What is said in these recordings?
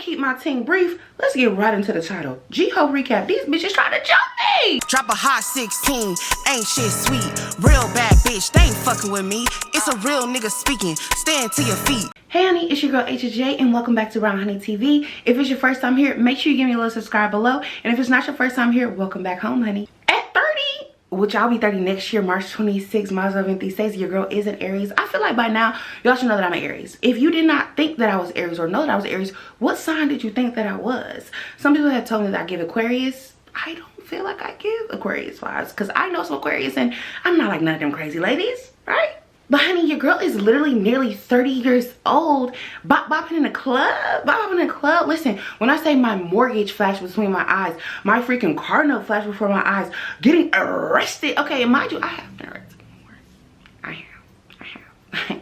keep my team brief. Let's get right into the title. G-Ho recap. These bitches trying to jump me. Drop a hot 16, ain't shit sweet. Real bad bitch, they ain't fucking with me. It's a real nigga speaking, stand to your feet. Hey honey, it's your girl HJ and welcome back to Brown Honey TV. If it's your first time here, make sure you give me a little subscribe below. And if it's not your first time here, welcome back home, honey. At 30, which I'll be 30 next year, March 26, Mars 26, your girl is an Aries. I feel like by now, y'all should know that I'm an Aries. If you did not think that I was Aries or know that I was Aries, what sign did you think that I was? Some people have told me that I give Aquarius. I don't feel like I give Aquarius vibes because I know some Aquarius and I'm not like none of them crazy ladies, right? But honey, your girl is literally nearly 30 years old, bopping in the club, Listen, when I say my mortgage flashed between my eyes, my freaking car note flashed before my eyes, getting arrested. Okay, and mind you, I have been arrested before.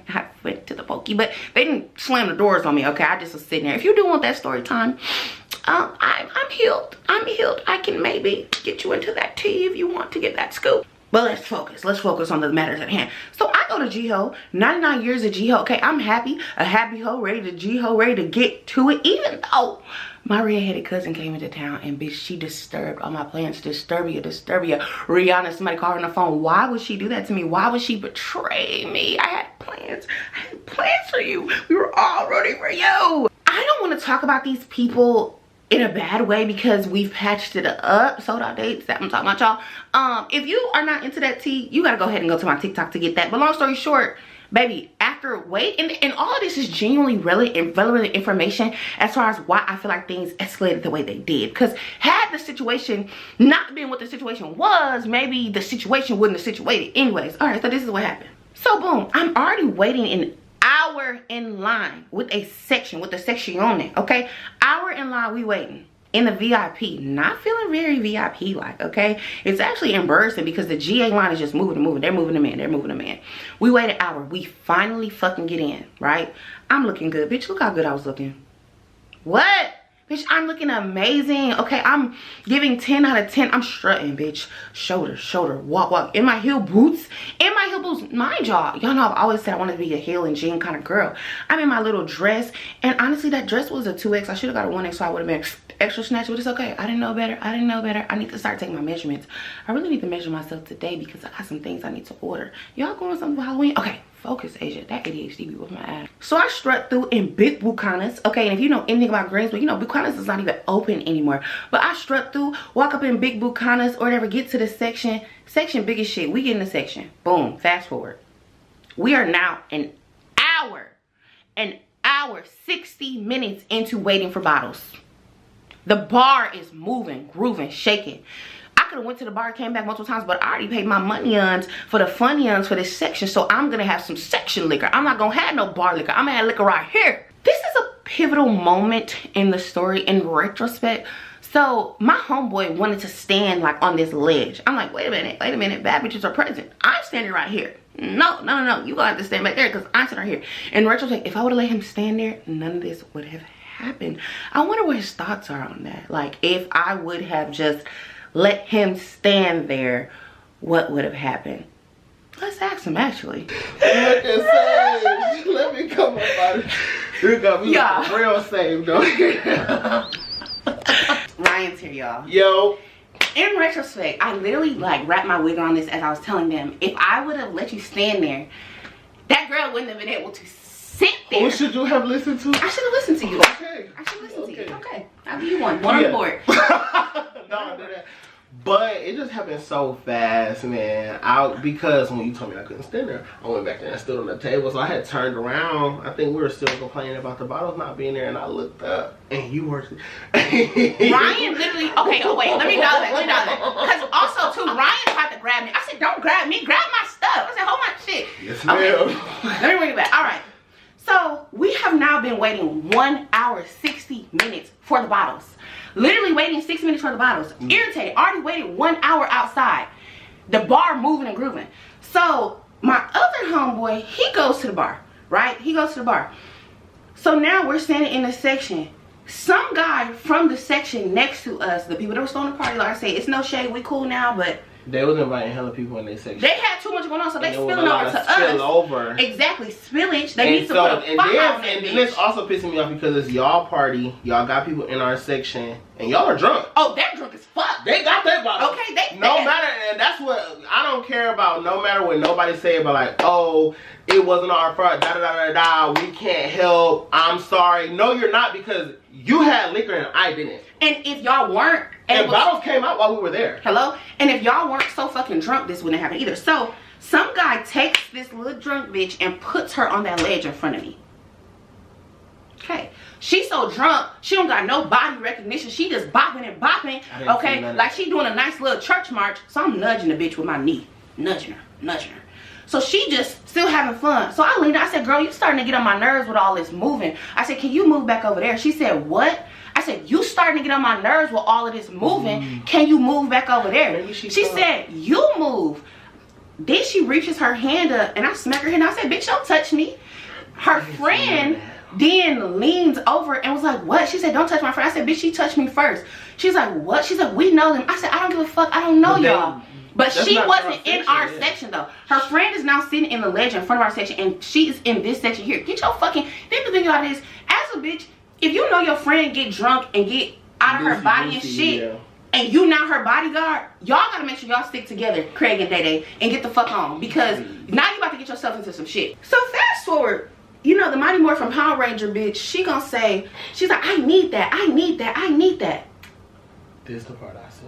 I went to the pokey, but they didn't slam the doors on me, okay? I just was sitting there. If you do want that story time, I'm healed. I can maybe get you into that tea if you want to get that scoop. But let's focus on the matters at hand. So I go to G-Ho, 99 years of G-Ho. Okay, I'm happy, a happy hoe, ready to G-Ho, ready to get to it. Even though my redheaded cousin came into town and bitch, she disturbed all my plans. Disturbia. Rihanna, somebody called her on the phone. Why would she do that to me? Why would she betray me? I had plans for you. We were all rooting for you. I don't want to talk about these people in a bad way because we've patched it up. Sold out dates, that I'm talking about, y'all. If you are not into that tea, you gotta go ahead and go to my TikTok to get that. But long story short, baby, after wait, and all of this is genuinely relevant information as far as why I feel like things escalated the way they did. Because had the situation not been what the situation was, maybe the situation wouldn't have situated. Anyways, all right, so this is what happened. So boom, I'm already waiting an hour in line with a section, okay? Hour in line, we waiting in the VIP. Not feeling very VIP like, okay? It's actually embarrassing because the GA line is just moving. They're moving them in. We wait an hour. We finally fucking get in, right? I'm looking good. Bitch, look how good I was looking. What? Bitch, I'm looking amazing. Okay, I'm giving 10 out of 10. I'm strutting, bitch. Shoulder, walk. In my heel boots. Mind y'all know I've always said I wanted to be a heel and jean kind of girl. I'm in my little dress. And honestly, that dress was a 2X. I should have got a 1X so I would have been extra snatched, but it's okay. I didn't know better. I need to start taking my measurements. I really need to measure myself today because I got some things I need to order. Y'all going something for Halloween? Okay. Focus, Asia. That ADHD be with my ass. So I strut through in big Buchanas. Okay, and if you know anything about Greensboro, you know Buchanas is not even open anymore. But I strut through, walk up in big Buchanas or whatever, get to the section big as shit. We get in the section. Boom, fast forward. We are now an hour, 60 minutes into waiting for bottles. The bar is moving, grooving, shaking. I could have went to the bar, came back multiple times, but I already paid my money-ons for the funny-ons for this section, so I'm gonna have some section liquor. I'm not gonna have no bar liquor. I'm gonna have liquor right here. This is a pivotal moment in the story in retrospect. So my homeboy wanted to stand like on this ledge. I'm like, wait a minute, bad bitches are present. I'm standing right here. No, you gonna have to stand back there because I'm sitting right here. In retrospect, if I would have let him stand there, none of this would have happened. I wonder what his thoughts are on that. Like, if I would have just let him stand there, what would have happened? Let's ask him, actually. Let me come up out of it. You got me real saved, though. Ryan's here, y'all. Yo. In retrospect, I literally like wrapped my wig on this as I was telling them, if I would have let you stand there, that girl wouldn't have been able to sit there. Who should you have listened to? I should have listened to you. Okay. I should listen to you. Okay. I'll give you one on the board. No, but it just happened so fast, man. Because when you told me I couldn't stand there, I went back there and stood on the table. So I had turned around. I think we were still complaining about the bottles not being there, and I looked up, and you were. Ryan literally. Okay, oh wait, let me know that. Because also too, Ryan tried to grab me. I said, "Don't grab me, grab my stuff." I said, "Hold my shit." Yes, ma'am. Okay. Let me bring it back. All right. So we have now been waiting 1 hour 60 minutes for the bottles. Literally waiting 6 minutes for the bottles. Irritated. Already waited 1 hour outside. The bar moving and grooving. So my other homeboy, he goes to the bar, right? He goes to the bar. So now we're standing in the section. Some guy from the section next to us, the people that were still in the party, like I say, it's no shade, we cool now, but They was inviting hella people in their section. They had too much going on, so they spilling over to us. Over. Exactly, spillage. They need to put a fire on that bitch. And it's also pissing me off because it's y'all party. Y'all got people in our section, and y'all are drunk. Oh, they're drunk as fuck. They got that bottle. Okay, and that's what I don't care about. No matter what nobody say about like, oh, it wasn't our fault. Da da da da da. We can't help. I'm sorry. No, you're not, because you had liquor and I didn't. And if y'all weren't, and bottles came out while we were there. Hello? And if y'all weren't so fucking drunk, this wouldn't happen either. So, some guy takes this little drunk bitch and puts her on that ledge in front of me. Okay. She's so drunk, she don't got no body recognition. She just bopping and bopping. Okay? Like she doing a nice little church march. So I'm nudging the bitch with my knee. Nudging her. So she just still having fun. So I leaned out. I said, girl, you starting to get on my nerves with all this moving. I said, can you move back over there? She said, what? I said, you starting to get on my nerves with all of this moving. Can you move back over there? Maybe she said, you move. Then she reaches her hand up and I smack her hand. I said, bitch, don't touch me. Her friend then leans over and was like, what? She said, don't touch my friend. I said, bitch, she touched me first. She's like, what? She said, we know them. I said, I don't give a fuck. I don't know y'all. But she wasn't in our section though. Her friend is now sitting in the ledge in front of our section, and she's in this section here. Get your fucking, then the thing about this, as a bitch, if you know your friend get drunk and get out of her body and shit, and you not her bodyguard, y'all gotta make sure y'all stick together, Craig and Day Day, and get the fuck on, because now you about to get yourself into some shit. So fast forward, you know, the Mighty Morphin from Power Ranger bitch, she gonna say, she's like, I need that, I need that, I need that. This is the part I see.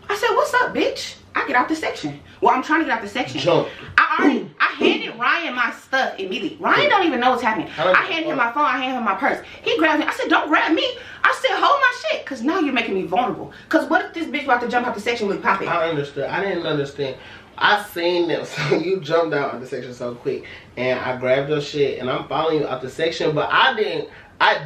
I said, what's up, bitch? I get out the section. Well, I'm trying to get out the section. Jump. I handed Ryan my stuff immediately. Ryan don't even know what's happening. I handed him my phone. I handed him my purse. He grabbed me. I said, don't grab me. I said, hold my shit, because now you're making me vulnerable. Because what if this bitch about to jump out the section with Poppy? I understood. I didn't understand. I seen them. So you jumped out of the section so quick. And I grabbed your shit. And I'm following you out the section. But I didn't.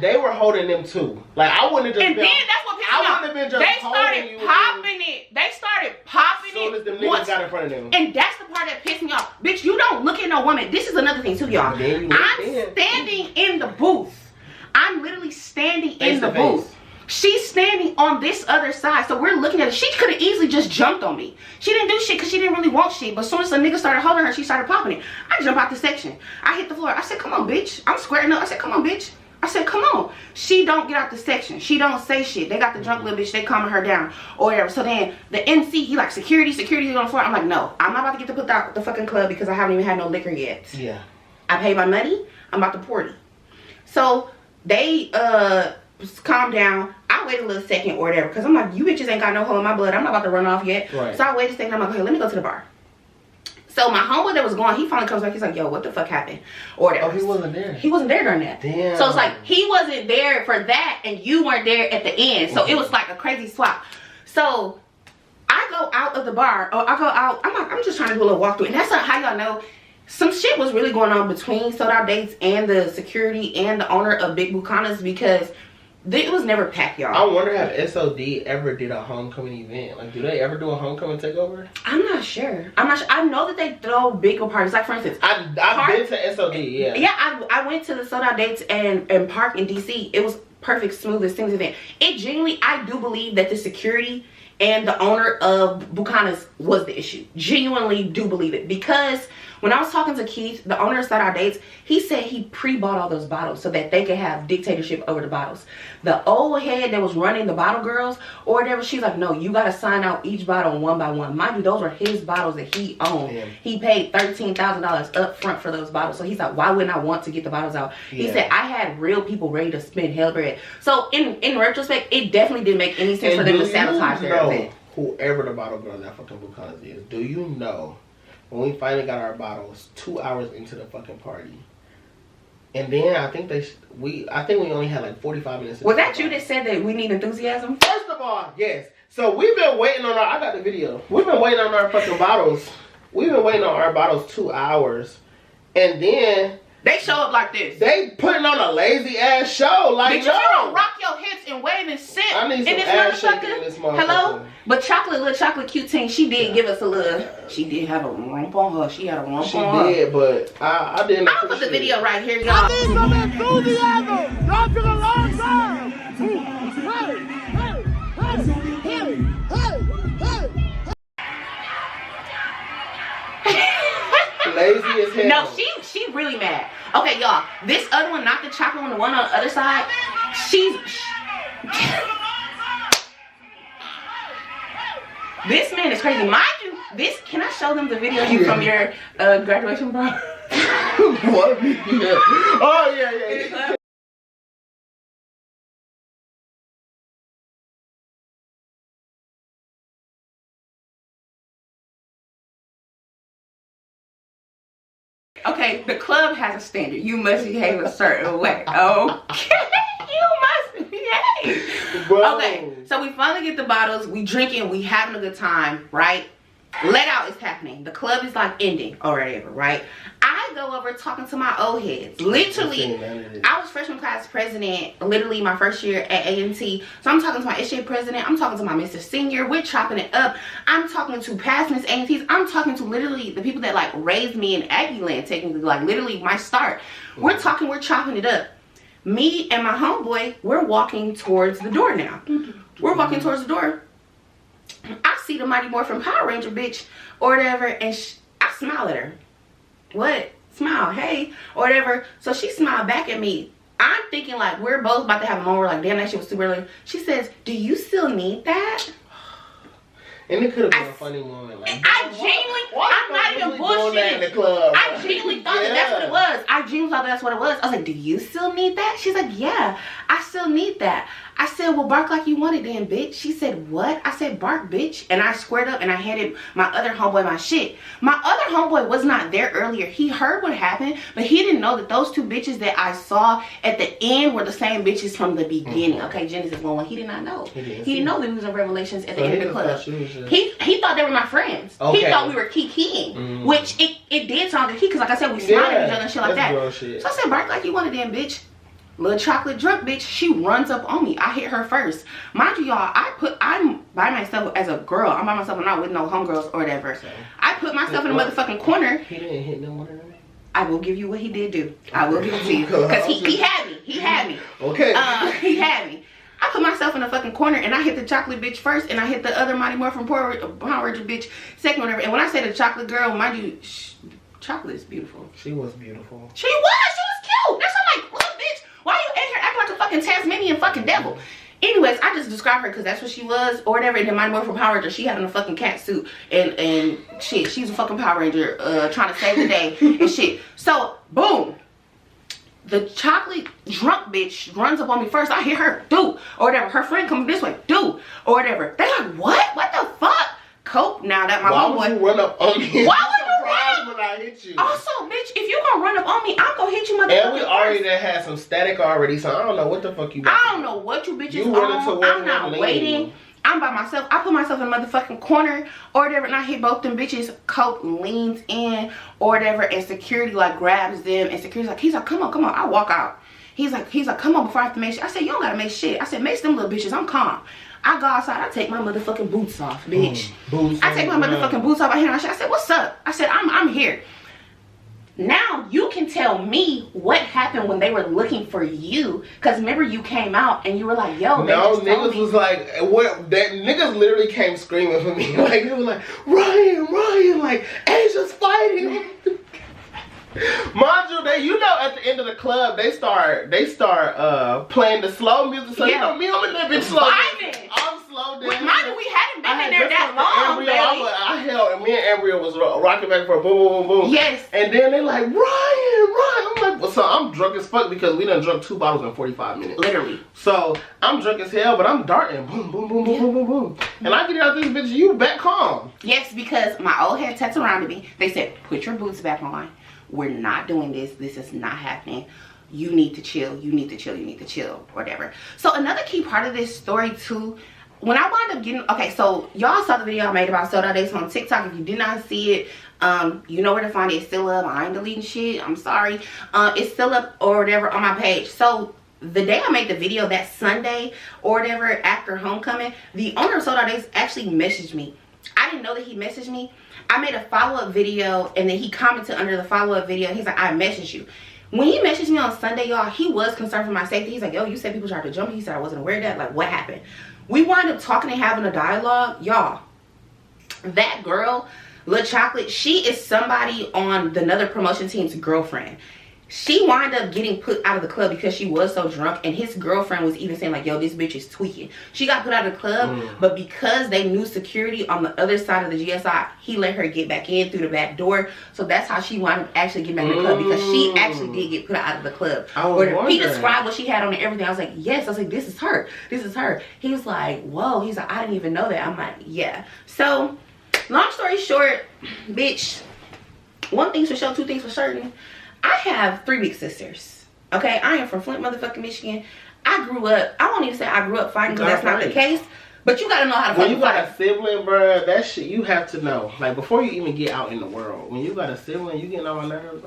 They were holding them too. Like, I wouldn't have just been. And then that's what pissed me off. I wouldn't have been just They started popping it. They started popping it. As soon as them niggas got in front of them. And that's the part that pissed me off. Bitch, you don't look at no woman. This is another thing too, y'all. I'm standing in the booth. I'm literally standing in the booth. She's standing on this other side. So we're looking at it. She could have easily just jumped on me. She didn't do shit because she didn't really want shit. But as soon as the nigga started holding her, she started popping it. I jump out the section. I hit the floor. I said, come on, bitch. I'm squaring up. I said, come on, bitch. I said, come on. She don't get out the section. She don't say shit. They got the drunk little bitch. They calming her down or whatever. So then the MC, he like, security is on the floor. I'm like, no. I'm not about to get to put out the fucking club because I haven't even had no liquor yet. Yeah. I paid my money. I'm about to party. So they calm down. I wait a little second or whatever because I'm like, you bitches ain't got no hole in my blood. I'm not about to run off yet. Right. So I wait a second. I'm like, okay, let me go to the bar. So my homeboy that was gone, he finally comes back. He's like, yo, what the fuck happened? Or whatever. Oh, he wasn't there. He wasn't there during that. Damn. So it's like, he wasn't there for that and you weren't there at the end. So it was like a crazy swap. So I go out of the bar. Or I go out. I'm just trying to do a little walkthrough. And that's not how y'all know. Some shit was really going on between Sold Out Dates and the security and the owner of Big Bucana's because it was never packed, y'all. I wonder if SOD ever did a homecoming event. Like, do they ever do a homecoming takeover? I'm not sure. I know that they throw bigger parties. Like, for instance, I've been to SOD, yeah. Yeah, I went to the Sold Out Dates and Park in DC. It was perfect, smoothest things event. It genuinely, I do believe that the security and the owner of Bucana's was the issue. Genuinely do believe it because when I was talking to Keith, the owner of Sold Out Dates, he said he pre-bought all those bottles so that they could have dictatorship over the bottles. The old head that was running the bottle girls or whatever, she's like, no, you got to sign out each bottle one by one. Mind you, those were his bottles that he owned. Damn. He paid $13,000 up front for those bottles. So he's like, why wouldn't I want to get the bottles out? Yeah. He said, I had real people ready to spend hell bread. So in retrospect, it definitely didn't make any sense for them to sabotage their event. Whoever the bottle girl that fucking Bucana's is, do you know when we finally got our bottles 2 hours into the fucking party, and then I think we only had like 45 minutes. Was that you that said that we need enthusiasm? First of all, yes. So we've been waiting on I got the video. We've been waiting on our fucking bottles. We've been waiting on our bottles 2 hours, and then they show up like this. They putting on a lazy ass show. Like, bitch, you don't rock your hips and wave and sit. I need some ass shaking in this motherfucker. Hello? But little chocolate cute team, she did give us a little, she did have a rump on her. She had a rump on her. She did, but I didn't. I'll put the video right here, y'all. I need some enthusiasm. Y'all took a long time. Hey, hey, hey, hey, hey, hey. Okay, y'all. This other one, not the chocolate one, the one on the other side. This man is crazy. Mind you, this. Can I show them the video from your graduation prom? What? Yeah. Oh yeah. Okay, the club has a standard. You must behave a certain way. Okay, you must behave. Bro. Okay, so we finally get the bottles. We drinking. We having a good time, right? Let out is happening. The club is like ending or whatever, right? I go over talking to my old heads. Literally, I was freshman class president, literally my first year at A&T. So I'm talking to my SJ president. I'm talking to my Mr. Senior. We're chopping it up. I'm talking to past Miss A&Ts. I'm talking to literally the people that like raised me in Aggieland, technically, like literally my start. We're talking, we're chopping it up. Me and my homeboy, we're walking towards the door now. We're walking towards the door. I see the Mighty Morphin Power Ranger bitch or whatever, and I smile at her. What? Smile, hey, or whatever. So she smiled back at me. I'm thinking like we're both about to have a moment. We're like, damn, that shit was super early. She says, do you still need that? And it could have been a funny moment. Like, I genuinely, I'm not even bullshitting. In the club, I genuinely thought that that's what it was. I genuinely thought that's what it was. I was like, do you still need that? She's like, yeah, I still need that. I said, well, bark like you want it then, bitch. She said, what? I said, bark, bitch. And I squared up and I handed my other homeboy my shit. My other homeboy was not there earlier. He heard what happened, but he didn't know that those two bitches that I saw at the end were the same bitches from the beginning. Okay, Genesis 1-1. He did not know. He didn't know that we was in Revelations at the end of the club. He thought they were my friends. Okay. He thought we were kikiing, which it did sound like because like I said, we smiled at each other and shit like that. So I said, bark like you want it then, bitch. Little chocolate drunk bitch, she runs up on me. I hit her first. Mind you, y'all, I'm by myself as a girl. I'm by myself. I'm not with no homegirls or whatever. I put myself in the motherfucking corner. He didn't hit no one of them. I will give you what he did do. I will give it to you. Because he had me. He had me. Okay. He had me. I put myself in the fucking corner and I hit the chocolate bitch first and I hit the other Mighty Morphin Power Ranger bitch second, whatever. And when I say the chocolate girl, mind you, chocolate is beautiful. She was beautiful. She was cute. That's what I'm like, look, bitch. Why you in here acting like a fucking Tasmanian fucking devil? Anyways, I just described her because that's what she was or whatever. And then Mighty Morphin Power Ranger, she having a fucking cat suit and shit. She's a fucking Power Ranger trying to save the day and shit. So, boom. The chocolate drunk bitch runs up on me first. I hear her, do, or whatever. Her friend coming this way, do, or whatever. They're like, what? What the fuck? Cope now that my homeboy. Why would you run up on me? Why would you run? When I hit you. Also, bitch, if you gonna run up on me, I'm gonna hit you, motherfucker. And we already had some static already, so I don't know what the fuck you. I don't know what you bitches on. I'm not waiting. I'm by myself. I put myself in the motherfucking corner or whatever, and I hit both them bitches. Cope leans in or whatever, and security like grabs them, and security's like, he's like, come on. I walk out. He's like, come on before I have to make shit. I said, you don't gotta make shit. I said, make them little bitches. I'm calm. I go outside. I take my motherfucking boots off, bitch. I take my motherfucking boots off. I hear my shit. I said, what's up? I said, I'm here. Now you can tell me what happened when they were looking for you, because remember you came out and you were like, yo, no, niggas was like, what? That niggas literally came screaming for me. Like they were like, Ryan, like Asia's fighting. Mind you, you know, at the end of the club, they start playing the slow music. So you know me, I'm a little bit slow. I'm slow down. Mind you, we hadn't been in there that long, baby. I held, and me and Ambria was rocking back for boom, boom, boom, boom. Yes. And then they like, Ryan. I'm like, well, so I'm drunk as fuck because we done drunk 2 bottles in 45 minutes. Literally. So I'm drunk as hell, but I'm darting. Boom, boom, boom, boom, boom, boom, boom. And I get out this bitch, you back calm. Yes, because my old head texted around to me. They said, put your boots back on. We're not doing this. This is not happening. You need to chill. You need to chill. You need to chill. Whatever. So another key part of this story too, when I wound up getting, okay, so y'all saw the video I made about sold out dates on TikTok. If you did not see it, you know where to find it. It's still up. I ain't deleting shit. I'm sorry. It's still up or whatever on my page. So the day I made the video, that Sunday or whatever after homecoming, the owner of Sold Out Dates actually messaged me. I didn't know that he messaged me. I made a follow-up video and then he commented under the follow-up video. He's like, I messaged you. When he messaged me on Sunday, y'all, he was concerned for my safety. He's like, yo, you said people tried to jump me. He said I wasn't aware of that. Like, what happened? We wound up talking and having a dialogue. Y'all, that girl, Lil Chocolate, she is somebody on the another promotion team's girlfriend. She wound up getting put out of the club because she was so drunk, and his girlfriend was even saying like, yo, this bitch is tweaking. She got put out of the club, but because they knew security on the other side of the GSI, he let her get back in through the back door. So that's how she wound up actually getting back in the club, because she actually did get put out of the club. He described what she had on and everything. I was like, yes. I was like, this is her. This is her. He was like, whoa. He's like, I didn't even know that. I'm like, yeah. So long story short, bitch, one thing's for sure, two things for certain. I have 3 big sisters. Okay, I am from Flint, motherfucking Michigan. I grew up, I won't even say I grew up fighting, because that's not the case. But you gotta know how to fight. When you got a sibling, bruh, that shit you have to know. Like, before you even get out in the world, when you got a sibling, you getting on my nerves.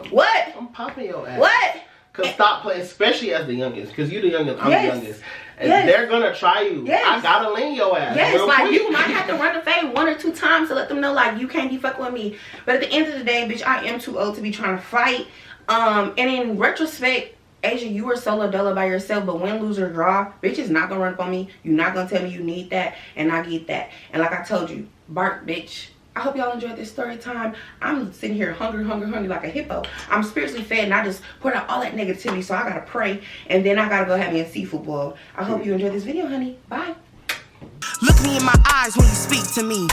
I'm popping your ass. What? Cause stop playing, especially as the youngest. Cause you the youngest, I'm the youngest. And they're gonna try you. I gotta lean your ass. Yes, real like quick. You might have to run the fade 1 or 2 times to let them know like you can't be fucking with me. But at the end of the day, bitch, I am too old to be trying to fight. And in retrospect, Asia, you were solo dolo by yourself, but win, lose, or draw, bitch is not gonna run up on me. You're not gonna tell me you need that, and I get that. And like I told you, bark, bitch. I hope y'all enjoyed this story time. I'm sitting here hungry like a hippo. I'm spiritually fed, and I just poured out all that negativity, so I gotta pray, and then I gotta go have me a seafood boil. I hope you enjoyed this video, honey. Bye. Look me in my eyes when you speak to me.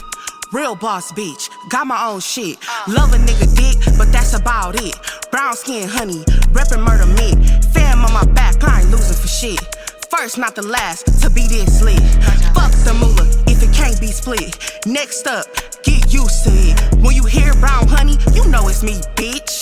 Real boss bitch, got my own shit. Love a nigga dick, but that's about it. Brown skin honey, reppin' murder mid. Fam on my back, I ain't losing for shit. First, not the last, to be this lit. Fuck the moolah, if it can't be split. Next up, get used to it. When you hear brown honey, you know it's me, bitch.